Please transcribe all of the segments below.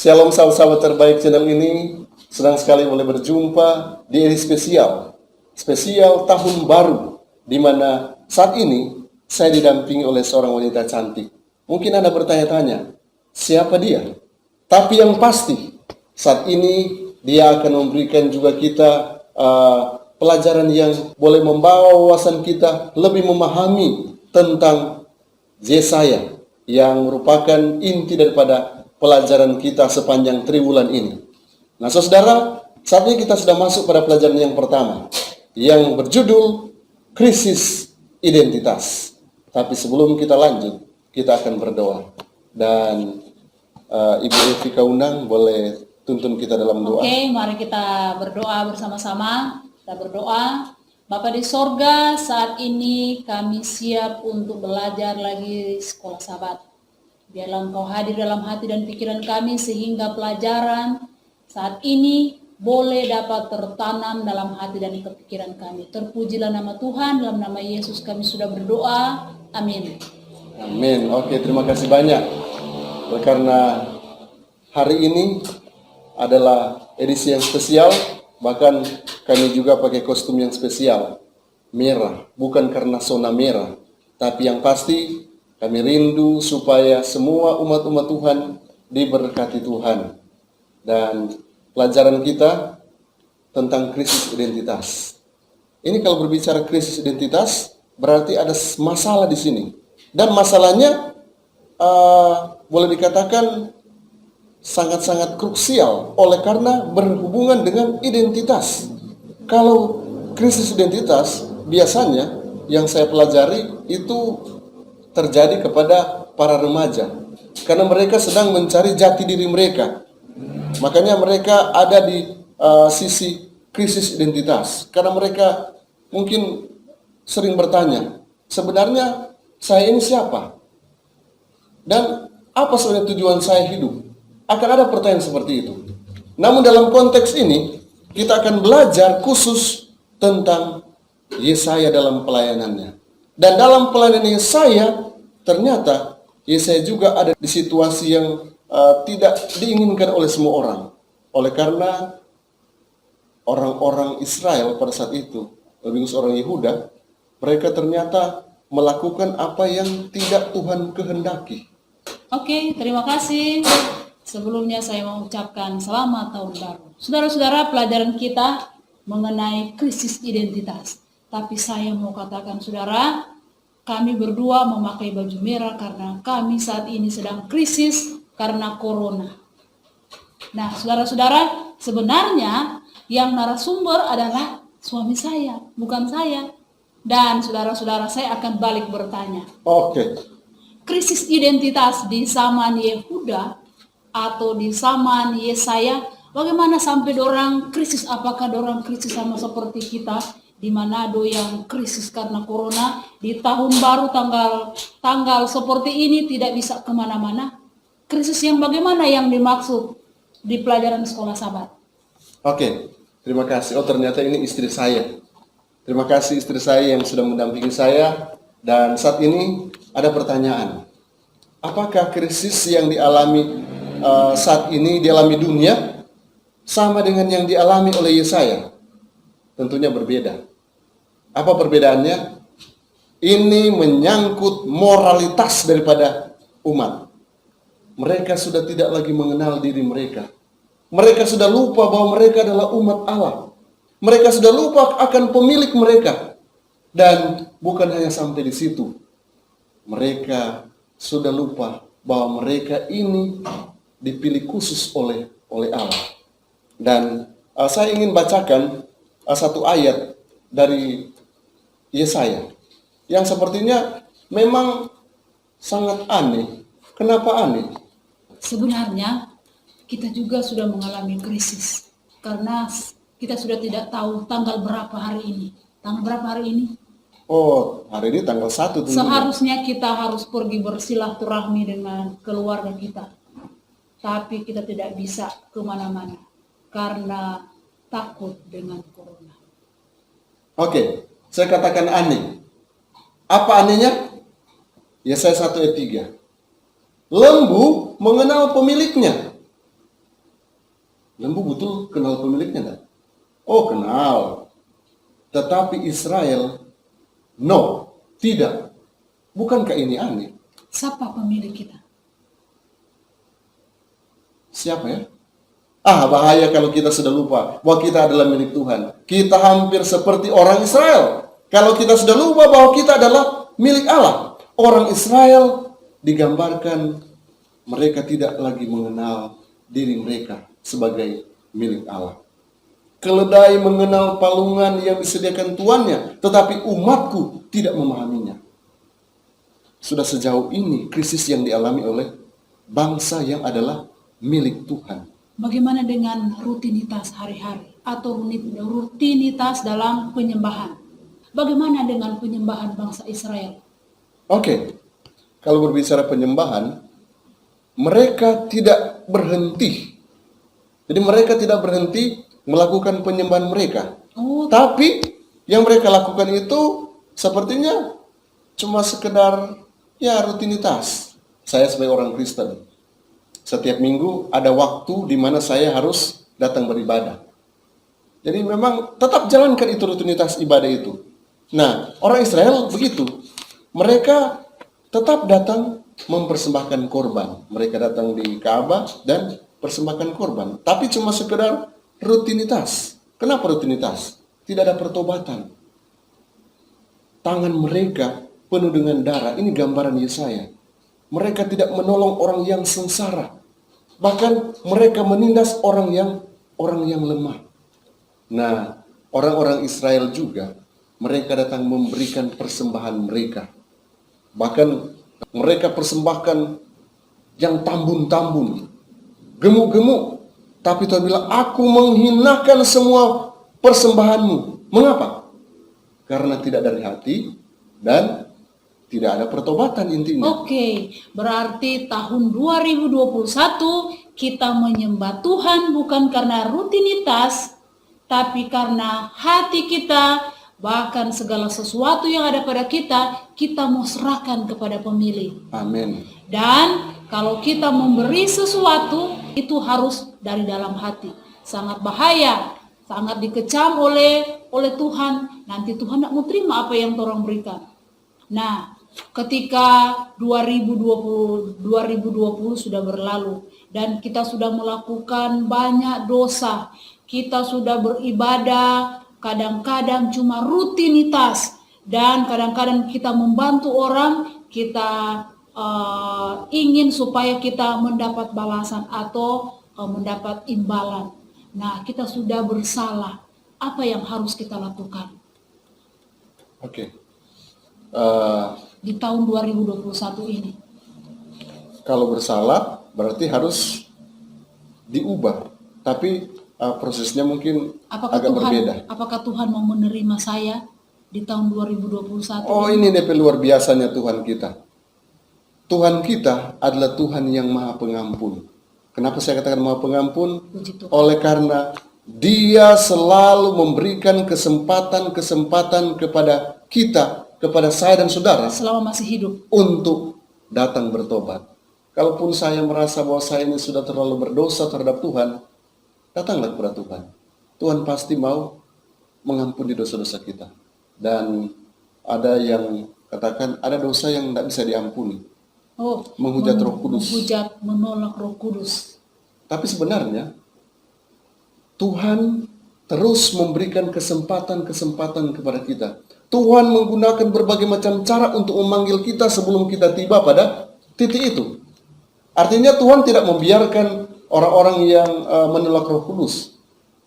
Shalom sahabat-sahabat terbaik channel ini. Senang sekali boleh berjumpa di edisi spesial tahun baru, di mana saat ini saya didampingi oleh seorang wanita cantik. Mungkin Anda bertanya-tanya, siapa dia? Tapi yang pasti, saat ini dia akan memberikan juga kita pelajaran yang boleh membawa wawasan kita lebih memahami tentang Yesaya, yang merupakan inti daripada pelajaran kita sepanjang triwulan ini. Nah, saudara, saat ini kita sudah masuk pada pelajaran yang pertama, yang berjudul krisis identitas. Tapi sebelum kita lanjut, kita akan berdoa. Dan Ibu Evi Kaunang boleh tuntun kita dalam doa. Oke, mari kita berdoa bersama-sama. Kita berdoa. Bapa di sorga, saat ini kami siap untuk belajar lagi sekolah Sabat. Biarlah Engkau hadir dalam hati dan pikiran kami sehingga pelajaran saat ini boleh dapat tertanam dalam hati dan kepikiran kami. Terpujilah nama Tuhan, dalam nama Yesus kami sudah berdoa. Amin. Amin. Oke, terima kasih banyak. Karena hari ini adalah edisi yang spesial, bahkan kami juga pakai kostum yang spesial, merah. Bukan karena zona merah, tapi yang pasti kami rindu supaya semua umat-umat Tuhan diberkati Tuhan. Dan pelajaran kita tentang krisis identitas. Ini kalau berbicara krisis identitas, berarti ada masalah di sini. Dan masalahnya boleh dikatakan sangat-sangat krusial oleh karena berhubungan dengan identitas. Kalau krisis identitas biasanya yang saya pelajari itu terjadi kepada para remaja, karena mereka sedang mencari jati diri mereka. Makanya mereka ada di sisi krisis identitas, karena mereka mungkin sering bertanya, sebenarnya saya ini siapa? Dan apa sebenarnya tujuan saya hidup? Akan ada pertanyaan seperti itu. Namun dalam konteks ini, kita akan belajar khusus tentang Yesaya dalam pelayanannya. Dan dalam pelayanan Yesaya, ternyata Yesaya juga ada di situasi yang tidak diinginkan oleh semua orang. Oleh karena orang-orang Israel pada saat itu, lebih khusus orang Yehuda, mereka ternyata melakukan apa yang tidak Tuhan kehendaki. Oke, terima kasih. Sebelumnya saya mau ucapkan selamat tahun baru. Saudara-saudara, pelajaran kita mengenai krisis identitas. Tapi saya mau katakan saudara, kami berdua memakai baju merah karena kami saat ini sedang krisis karena corona. Nah, saudara-saudara, sebenarnya yang narasumber adalah suami saya, bukan saya. Dan saudara-saudara, saya akan balik bertanya. Oke. Krisis identitas di zaman Yehuda atau di zaman Yesaya, bagaimana sampai dorang krisis? Apakah dorang krisis sama seperti kita di Manado yang krisis karena corona, di tahun baru tanggal seperti ini tidak bisa kemana-mana? Krisis yang bagaimana yang dimaksud di pelajaran sekolah Sabat? Oke, terima kasih. Oh, ternyata ini istri saya. Terima kasih istri saya yang sudah mendampingi saya. Dan saat ini ada pertanyaan. Apakah krisis yang dialami saat ini dialami dunia sama dengan yang dialami oleh Yesaya? Tentunya berbeda. Apa perbedaannya? Ini menyangkut moralitas daripada umat. Mereka sudah tidak lagi mengenal diri mereka. Mereka sudah lupa bahwa mereka adalah umat Allah. Mereka sudah lupa akan pemilik mereka. Dan bukan hanya sampai di situ. Mereka sudah lupa bahwa mereka ini dipilih khusus oleh Allah. Dan saya ingin bacakan satu ayat dari Yesaya yang sepertinya memang sangat aneh. Kenapa aneh? Sebenarnya kita juga sudah mengalami krisis karena kita sudah tidak tahu tanggal berapa hari ini. Tanggal berapa hari ini? Oh, hari ini tanggal 1 tentunya. Seharusnya kita harus pergi bersilaturahmi dengan keluarga kita. Tapi kita tidak bisa kemana-mana karena takut dengan corona. Oke, saya katakan aneh. Apa anehnya? Yesaya 1 ayat 3. Lembu mengenal pemiliknya, Lembu betul kenal pemiliknya enggak? Oh, kenal. Tetapi Israel, no, tidak. Bukankah ini aneh? Siapa pemilik kita? Siapa ya? Bahaya kalau kita sudah lupa bahwa kita adalah milik Tuhan. Kita hampir seperti orang Israel. Kalau kita sudah lupa bahwa kita adalah milik Allah. Orang Israel digambarkan mereka tidak lagi mengenal diri mereka sebagai milik Allah. Keledai mengenal palungan yang disediakan tuannya, tetapi umatku tidak memahaminya. Sudah sejauh ini krisis yang dialami oleh bangsa yang adalah milik Tuhan. Bagaimana dengan rutinitas hari-hari atau rutinitas dalam penyembahan? Bagaimana dengan penyembahan bangsa Israel? Oke, kalau berbicara penyembahan, mereka tidak berhenti. Jadi mereka tidak berhenti melakukan penyembahan mereka. Tapi yang mereka lakukan itu sepertinya cuma sekedar rutinitas. Saya sebagai orang Kristen, setiap minggu ada waktu di mana saya harus datang beribadah. Jadi memang tetap jalankan itu rutinitas ibadah itu. Nah, orang Israel begitu. Mereka tetap datang mempersembahkan korban. Mereka datang di Ka'bah dan persembahkan korban. Tapi cuma sekedar rutinitas. Kenapa rutinitas? Tidak ada pertobatan. Tangan mereka penuh dengan darah. Ini gambaran Yesaya. Mereka tidak menolong orang yang sengsara. Bahkan mereka menindas orang yang lemah. Nah, orang-orang Israel juga, mereka datang memberikan persembahan mereka. Bahkan mereka persembahkan yang tambun-tambun, gemuk-gemuk. Tapi Tuhan bilang, aku menghinakan semua persembahanmu. Mengapa? Karena tidak dari hati dan tidak ada pertobatan intinya. Oke, berarti tahun 2021 kita menyembah Tuhan bukan karena rutinitas, tapi karena hati kita, bahkan segala sesuatu yang ada pada kita mau serahkan kepada pemilik. Amin. Dan kalau kita memberi sesuatu, itu harus dari dalam hati. Sangat bahaya, sangat dikecam oleh Tuhan. Nanti Tuhan tidak mau terima apa yang orang berikan. Nah, ketika 2020 sudah berlalu dan kita sudah melakukan banyak dosa, kita sudah beribadah, kadang-kadang cuma rutinitas, dan kadang-kadang kita membantu orang, kita ingin supaya kita mendapat balasan atau mendapat imbalan. Nah, kita sudah bersalah. Apa yang harus kita lakukan? Oke. Di tahun 2021 ini. Kalau bersalah berarti harus diubah. Tapi prosesnya mungkin agak berbeda. Apakah Tuhan mau menerima saya di tahun 2021? Oh, ini DP luar biasanya Tuhan kita. Tuhan kita adalah Tuhan yang Maha Pengampun. Kenapa saya katakan Maha Pengampun? Oleh karena Dia selalu memberikan kesempatan kepada kita, kepada saya dan saudara, selama masih hidup, untuk datang bertobat. Kalaupun saya merasa bahwa saya ini sudah terlalu berdosa terhadap Tuhan, datanglah kepada Tuhan. Tuhan pasti mau mengampuni dosa-dosa kita. Dan ada yang katakan ada dosa yang tidak bisa diampuni. Menghujat Roh Kudus. Menolak Roh Kudus. Tapi sebenarnya Tuhan terus memberikan kesempatan kepada kita. Tuhan menggunakan berbagai macam cara untuk memanggil kita sebelum kita tiba pada titik itu. Artinya Tuhan tidak membiarkan orang-orang yang menolak Roh Kudus.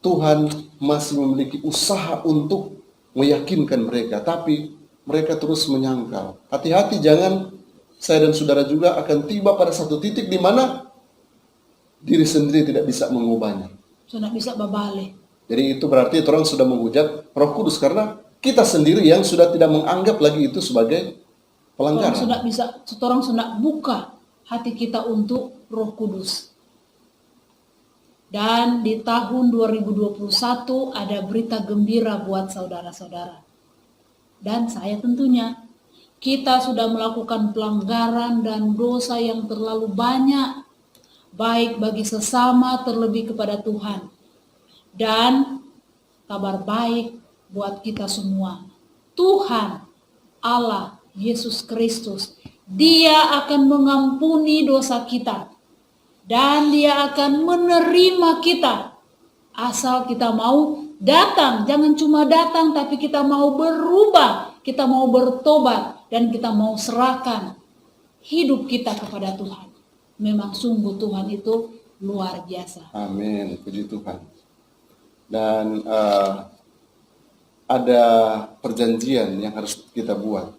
Tuhan masih memiliki usaha untuk meyakinkan mereka, tapi mereka terus menyangkal. Hati-hati, jangan saya dan saudara juga akan tiba pada satu titik di mana diri sendiri tidak bisa mengubahnya. Sudah bisa babale. Jadi itu berarti orang sudah menghujat Roh Kudus karena kita sendiri yang sudah tidak menganggap lagi itu sebagai pelanggaran. Orang sudah buka hati kita untuk Roh Kudus. Dan di tahun 2021 ada berita gembira buat saudara-saudara. Dan saya tentunya, kita sudah melakukan pelanggaran dan dosa yang terlalu banyak. baik bagi sesama terlebih kepada Tuhan. Dan kabar baik buat kita semua. Tuhan Allah Yesus Kristus, Dia akan mengampuni dosa kita dan Dia akan menerima kita asal kita mau datang. Jangan cuma datang, tapi kita mau berubah, kita mau bertobat, dan kita mau serahkan hidup kita kepada Tuhan. Memang sungguh Tuhan itu luar biasa. Amin, puji Tuhan. Dan ada perjanjian yang harus kita buat.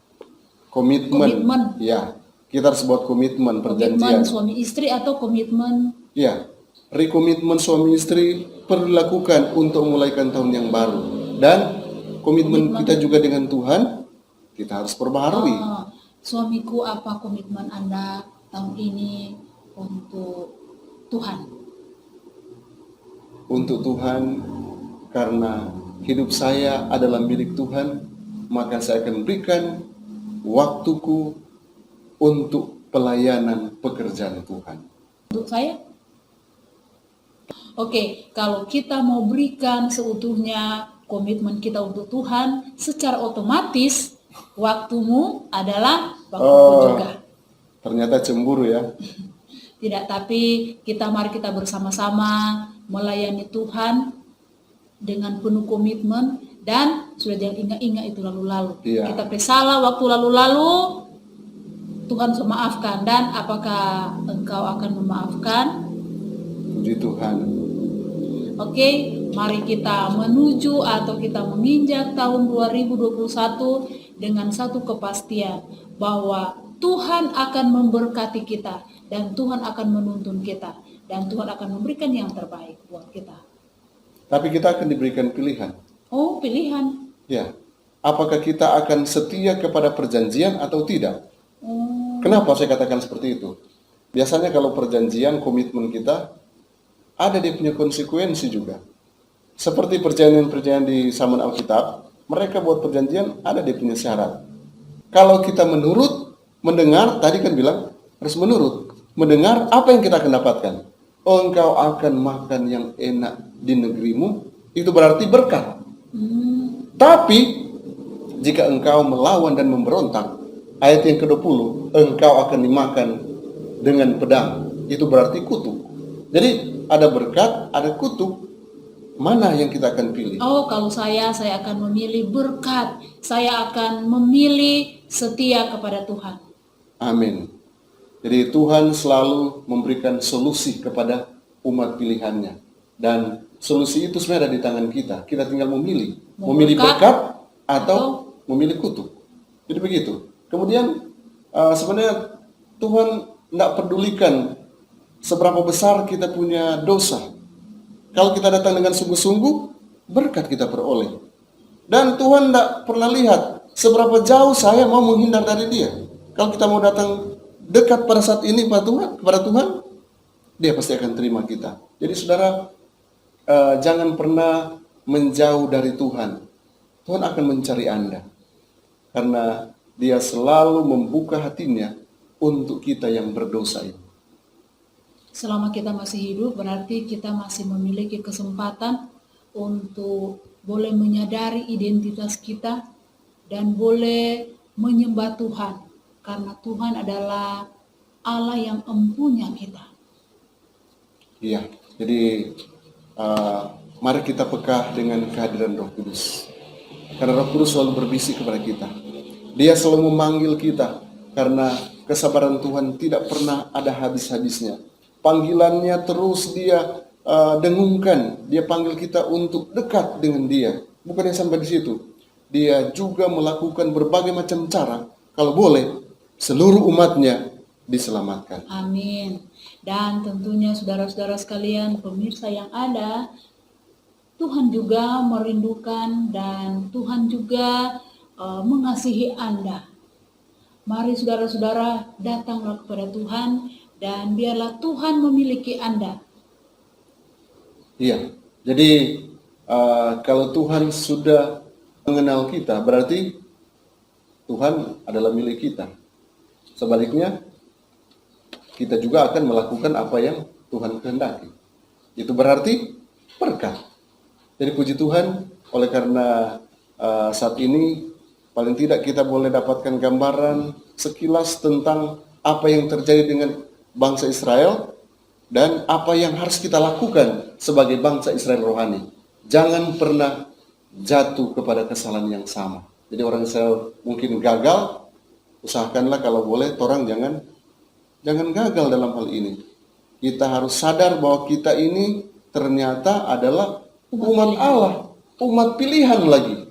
Komitmen. Ya, kita harus buat komitmen, perjanjian. Komitmen suami istri atau komitmen? Ya, rekomitmen suami istri perlu dilakukan untuk memulaikan tahun yang baru. Dan komitmen kita juga dengan Tuhan, kita harus perbaharui. Suamiku, apa komitmen Anda tahun ini untuk Tuhan? Untuk Tuhan, karena hidup saya adalah milik Tuhan, maka saya akan berikan waktuku untuk pelayanan pekerjaan Tuhan. Untuk saya? Oke, kalau kita mau berikan seutuhnya komitmen kita untuk Tuhan, secara otomatis waktumu adalah waktuku juga. Ternyata cemburu ya. Tidak, tapi mari kita bersama-sama melayani Tuhan dengan penuh komitmen, dan sudah jangan ingat-ingat itu lalu-lalu. Iya. Kita bersalah waktu lalu-lalu, Tuhan memaafkan. Dan apakah engkau akan memaafkan? Puji Tuhan. Oke, mari kita menuju atau kita menginjak tahun 2021 dengan satu kepastian bahwa Tuhan akan memberkati kita dan Tuhan akan menuntun kita dan Tuhan akan memberikan yang terbaik buat kita. Tapi kita akan diberikan pilihan. Oh, pilihan. Ya. Apakah kita akan setia kepada perjanjian atau tidak? Kenapa saya katakan seperti itu? Biasanya kalau perjanjian, komitmen kita ada dia punya konsekuensi juga. Seperti perjanjian-perjanjian di zaman Alkitab, mereka buat perjanjian ada dia punya syarat. Kalau kita mendengar, tadi kan bilang harus menurut. Mendengar, apa yang kita akan dapatkan? Oh, engkau akan makan yang enak di negerimu, itu berarti berkat. Tapi jika engkau melawan dan memberontak, ayat yang ke-20, engkau akan dimakan dengan pedang, itu berarti kutuk. Jadi ada berkat, ada kutuk. Mana yang kita akan pilih? Oh, kalau saya akan memilih berkat. Saya akan memilih setia kepada Tuhan. Amin. Jadi Tuhan selalu memberikan solusi kepada umat pilihannya. Dan solusi itu sebenarnya ada di tangan kita. Kita tinggal memilih. Memilih berkat atau memilih kutuk. Jadi begitu. Kemudian sebenarnya Tuhan tidak pedulikan seberapa besar kita punya dosa. Kalau kita datang dengan sungguh-sungguh, berkat kita peroleh. Dan Tuhan tidak pernah lihat seberapa jauh saya mau menghindar dari Dia. Kalau kita mau datang dekat pada saat ini kepada Tuhan, Dia pasti akan terima kita. Jadi saudara, jangan pernah menjauh dari Tuhan. Tuhan akan mencari Anda. Karena Dia selalu membuka hatinya untuk kita yang berdosa ini. Selama kita masih hidup, berarti kita masih memiliki kesempatan untuk boleh menyadari identitas kita dan boleh menyembah Tuhan. Karena Tuhan adalah Allah yang empunya kita. Iya, jadi mari kita peka dengan kehadiran Roh Kudus. Karena Roh Kudus selalu berbisik kepada kita. Dia selalu memanggil kita, karena kesabaran Tuhan tidak pernah ada habis-habisnya. Panggilannya terus Dia dengungkan. Dia panggil kita untuk dekat dengan Dia. Bukannya sampai di situ. Dia juga melakukan berbagai macam cara, kalau boleh, seluruh umatnya diselamatkan. Amin. Dan tentunya saudara-saudara sekalian, pemirsa yang ada, Tuhan juga merindukan dan Tuhan juga mengasihi Anda. Mari saudara-saudara datanglah kepada Tuhan dan biarlah Tuhan memiliki Anda. Iya, jadi kalau Tuhan sudah mengenal kita, berarti Tuhan adalah milik kita. Sebaliknya, kita juga akan melakukan apa yang Tuhan kehendaki. Itu berarti berkat. Jadi puji Tuhan, oleh karena saat ini paling tidak kita boleh dapatkan gambaran sekilas tentang apa yang terjadi dengan bangsa Israel dan apa yang harus kita lakukan sebagai bangsa Israel rohani. Jangan pernah jatuh kepada kesalahan yang sama. Jadi orang Israel mungkin gagal, usahakanlah kalau boleh orang jangan gagal dalam hal ini. Kita harus sadar bahwa kita ini ternyata adalah umat Allah, umat pilihan lagi.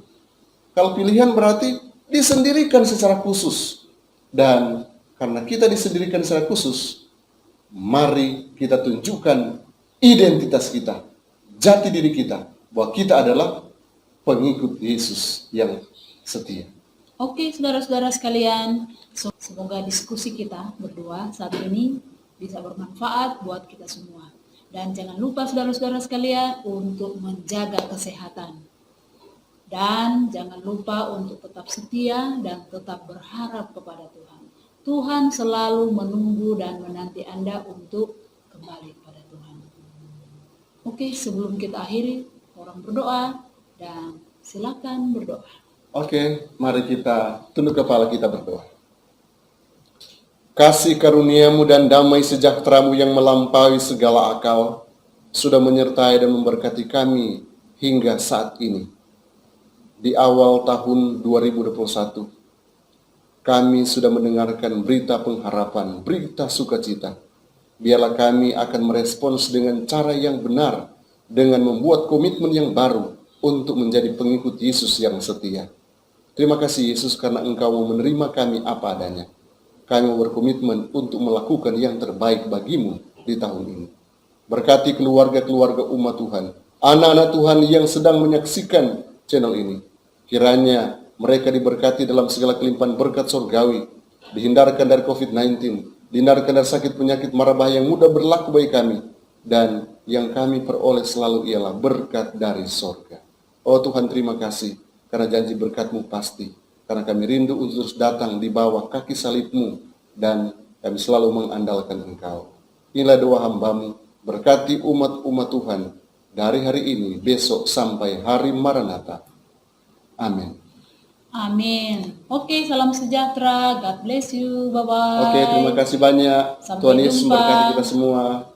Kalau pilihan berarti disendirikan secara khusus. Dan karena kita disendirikan secara khusus, mari kita tunjukkan identitas kita, jati diri kita, bahwa kita adalah pengikut Yesus yang setia. Oke, saudara-saudara sekalian, semoga diskusi kita berdua saat ini bisa bermanfaat buat kita semua. Dan jangan lupa saudara-saudara sekalian untuk menjaga kesehatan. Dan jangan lupa untuk tetap setia dan tetap berharap kepada Tuhan. Tuhan selalu menunggu dan menanti Anda untuk kembali kepada Tuhan. Oke, sebelum kita akhiri, orang berdoa dan silakan berdoa. Oke, mari kita tunduk kepala kita berdoa. Kasih karuniamu dan damai sejahteramu yang melampaui segala akal sudah menyertai dan memberkati kami hingga saat ini. Di awal tahun 2021, kami sudah mendengarkan berita pengharapan, berita sukacita. Biarlah kami akan merespons dengan cara yang benar, dengan membuat komitmen yang baru untuk menjadi pengikut Yesus yang setia. Terima kasih Yesus karena Engkau mau menerima kami apa adanya. Kami mau berkomitmen untuk melakukan yang terbaik bagimu di tahun ini. Berkati keluarga-keluarga umat Tuhan, anak-anak Tuhan yang sedang menyaksikan channel ini. Kiranya mereka diberkati dalam segala kelimpahan berkat surgawi, dihindarkan dari COVID-19, dihindarkan dari sakit penyakit mara bahaya yang mudah berlaku bagi kami, dan yang kami peroleh selalu ialah berkat dari surga. Oh Tuhan, terima kasih karena janji berkat-Mu pasti. Karena kami rindu untuk terus datang di bawah kaki salib-Mu dan kami selalu mengandalkan Engkau. Inilah doa hamba-Mu, berkati umat-umat Tuhan dari hari ini, besok sampai hari Maranatha. Amin. Amin. Oke, salam sejahtera. God bless you. Bye-bye. Oke, terima kasih banyak. Sampai Tuhan Yesus jumpa. memberkati kita semua.